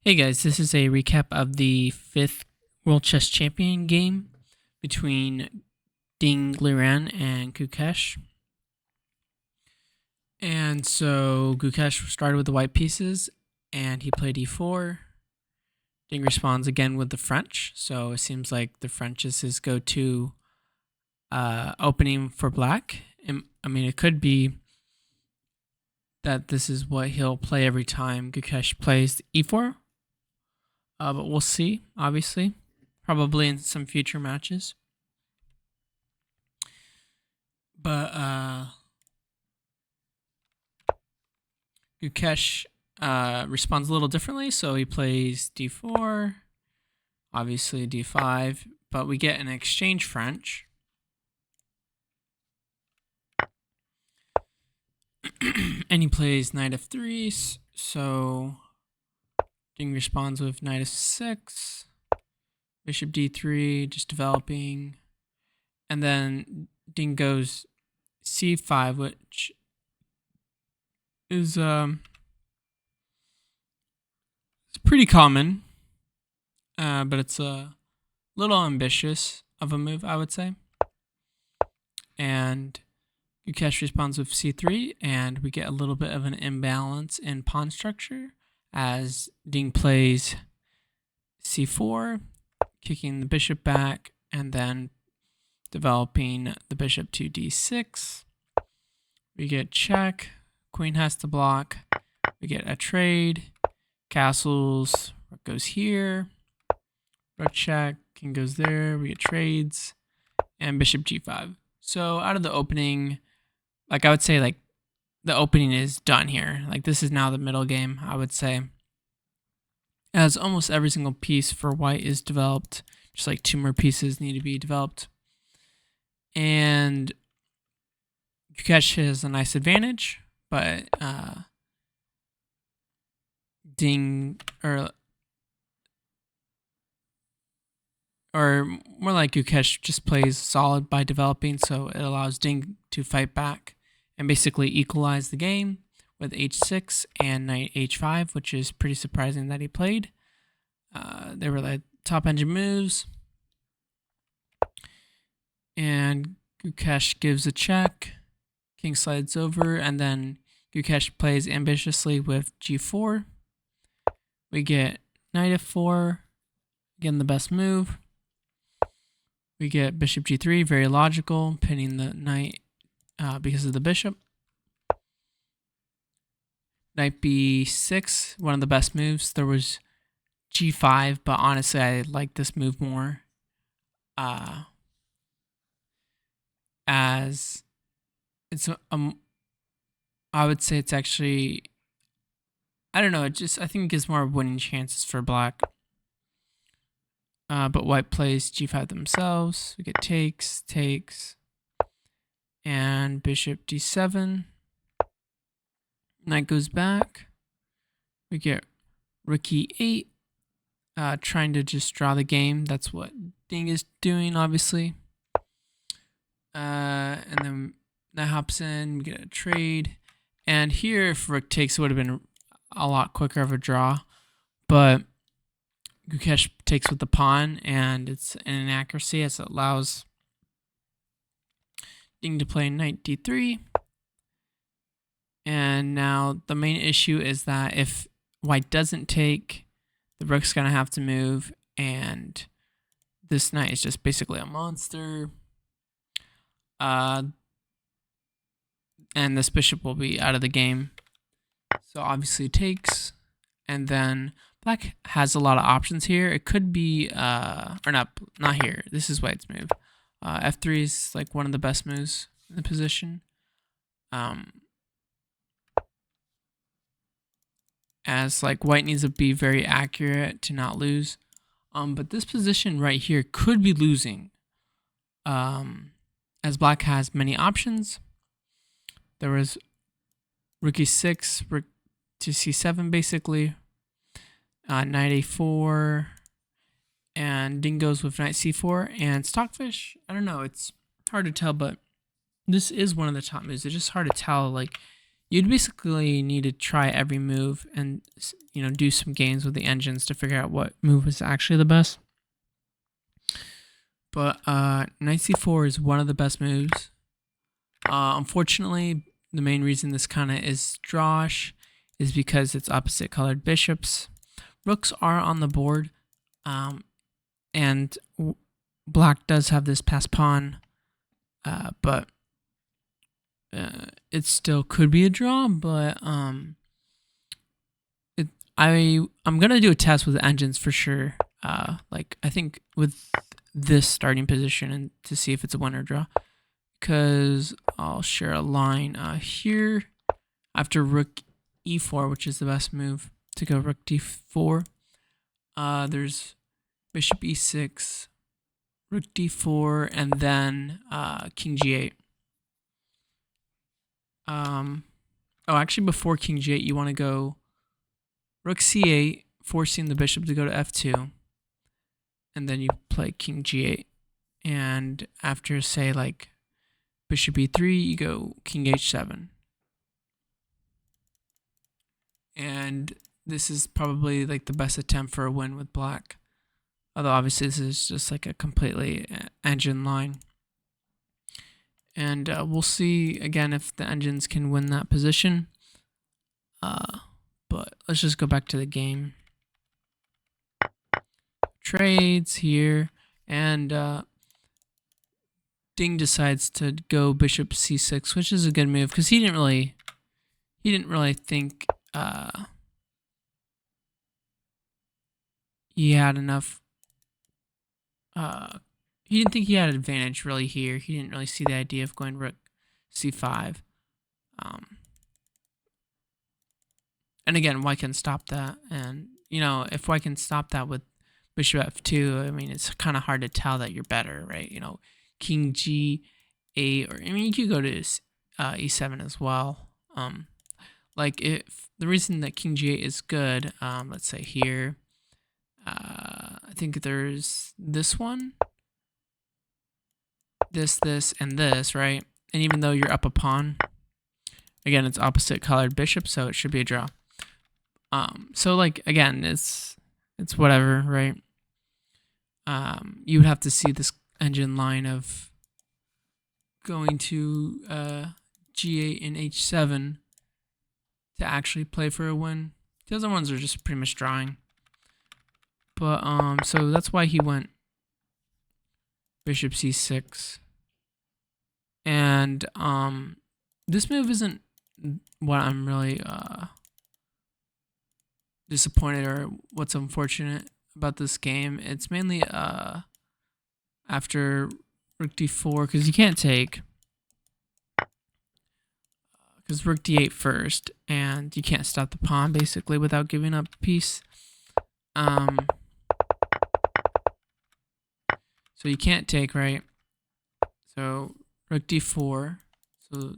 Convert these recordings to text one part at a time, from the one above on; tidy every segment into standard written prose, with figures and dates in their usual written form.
Hey guys, this is a recap of the 5th World Chess Champion game between Ding Liren and Gukesh. And so Gukesh started with the white pieces and he played e4. Ding responds again with the French, so it seems like the French is his go-to opening for black. I mean, it could be that this is what he'll play every time Gukesh plays e4. But we'll see, obviously. Probably in some future matches. But Gukesh responds a little differently. So he plays d4, obviously d5, but we get an exchange French. And he plays knight f3, so Ding responds with knight f6, bishop d3, just developing, and then Ding goes c5, which is it's pretty common, but it's a little ambitious of a move, I would say. And Gukesh responds with c3, and we get a little bit of an imbalance in pawn structure as Ding plays c4, kicking the bishop back, and then developing the bishop to d6. We get check, queen has to block, we get a trade, castles, rook goes here, rook check, king goes there, we get trades, and bishop g5. So out of the opening, like I would say, like the opening is done here. Like this is now the middle game, I would say. As almost every single piece for white is developed, just like 2 more pieces need to be developed. And Gukesh has a nice advantage, but Ding, or more like Gukesh just plays solid by developing, so it allows Ding to fight back and basically equalize the game with h6 and knight h5, which is pretty surprising that he played. They were the top engine moves. And Gukesh gives a check, king slides over, and then Gukesh plays ambitiously with g4. We get knight f4, again the best move. We get bishop g3, very logical, pinning the knight because of the bishop. Knight b6, one of the best moves. There was g5, but honestly I like this move more. As it's I would say it's actually, I don't know, I think it gives more winning chances for black. But white plays g5 themselves. We get takes, and bishop d7. Knight goes back. We get rook e8, trying to just draw the game. That's what Ding is doing, obviously. And then that hops in, we get a trade. And here, if rook takes, it would have been a lot quicker of a draw. But Gukesh takes with the pawn, and it's an inaccuracy as it allows Ding to play knight d3. And now the main issue is that if white doesn't take, the rook's going to have to move, and this knight is just basically a monster. And this bishop will be out of the game. So obviously it takes, and then black has a lot of options here. It could be, or not here. This is white's move. F3 is like one of the best moves in the position. As like white needs to be very accurate to not lose. But this position right here could be losing. As black has many options. There was rook e6, rook to c7 basically, knight a4, and Ding goes with knight c4, and Stockfish, I don't know, it's hard to tell, but this is one of the top moves. It's just hard to tell, like, you'd basically need to try every move and do some games with the engines to figure out what move is actually the best. But knight c4 is one of the best moves. Unfortunately, the main reason this kind of is drawish is because it's opposite colored bishops. Rooks are on the board, and black does have this pass pawn, but it still could be a draw. But I'm gonna do a test with the engines for sure. Like I think with this starting position and to see if it's a win or draw. Because I'll share a line here after rook e4, which is the best move to go rook d4. There's bishop e6, rook d4, and then king g8. Actually, before king g8, you want to go rook c8, forcing the bishop to go to f2, and then you play king g8. And after, say, like bishop e3, you go king h7. And this is probably like the best attempt for a win with black. Although obviously this is just like a completely engine line. And we'll see again if the engines can win that position. But let's just go back to the game. Trades here, and Ding decides to go bishop c6, which is a good move because he didn't really think he had enough. He didn't think he had an advantage really here. He didn't really see the idea of going rook c5. And again, white can stop that, and if white can stop that with bishop f2, I mean, it's kind of hard to tell that you're better, right? King g8, or I mean, you could go to e7 as well. Like if the reason that king g8 is good, let's say here, I think there's this one, this, and this, right? And even though you're up a pawn, again, it's opposite colored bishop, so it should be a draw. So like again, it's whatever, right? You would have to see this engine line of going to g8 and h7 to actually play for a win. The other ones are just pretty much drawing. But so that's why he went bishop c6. And this move isn't what I'm really disappointed or what's unfortunate about this game. It's mainly after rook d4, because you can't take, because rook d8 first, and you can't stop the pawn basically without giving up a piece. So you can't take, right? So rook d4, so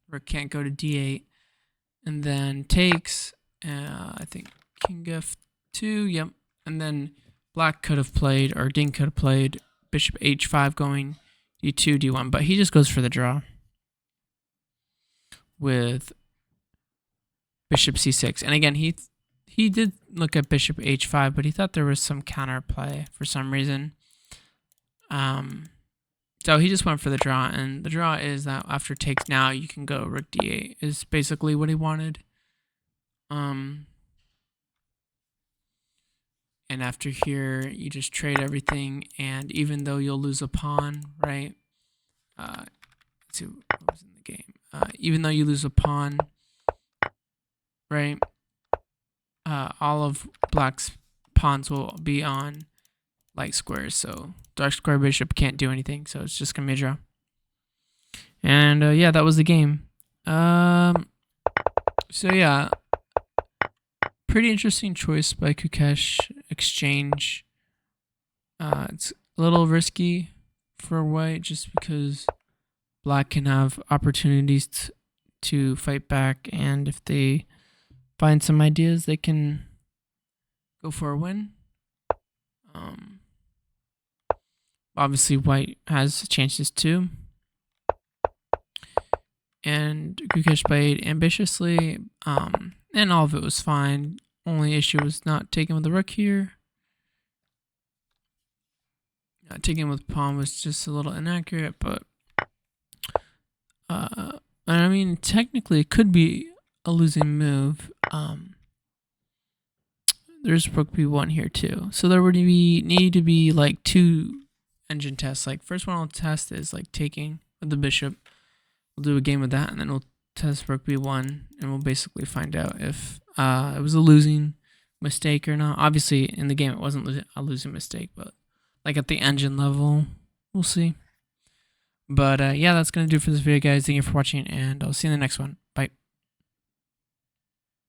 rook can't go to d8, and then takes, I think king f2, yep, and then black could have played, or Ding could have played bishop h5 going d2, d1, but he just goes for the draw with bishop c6. And again, he did look at bishop h5, but he thought there was some counterplay for some reason. So he just went for the draw, and the draw is that after takes now you can go rook d8 is basically what he wanted. And after here, you just trade everything, and even though you'll lose a pawn, right? Let's see what was in the game. Even though you lose a pawn, right? All of black's pawns will be on light squares, so dark square bishop can't do anything, so it's just gonna be a draw. And yeah, that was the game. So yeah, pretty interesting choice by Gukesh. Exchange. It's a little risky for white just because black can have opportunities to fight back, and if they find some ideas, they can go for a win. Obviously, white has chances too. and Gukesh played ambitiously, and all of it was fine. Only issue was not taking with the rook here. Taking with pawn was just a little inaccurate, but I mean, technically it could be a losing move. There's rook b1 here too, so there would need to be like 2 engine tests. Like first one I'll test is like taking with the bishop. We'll do a game of that, and then we'll test rook b1, and we'll basically find out if it was a losing mistake or not. Obviously, in the game it wasn't a losing mistake, but like at the engine level, we'll see. But yeah, that's going to do it for this video, guys. Thank you for watching, and I'll see you in the next one.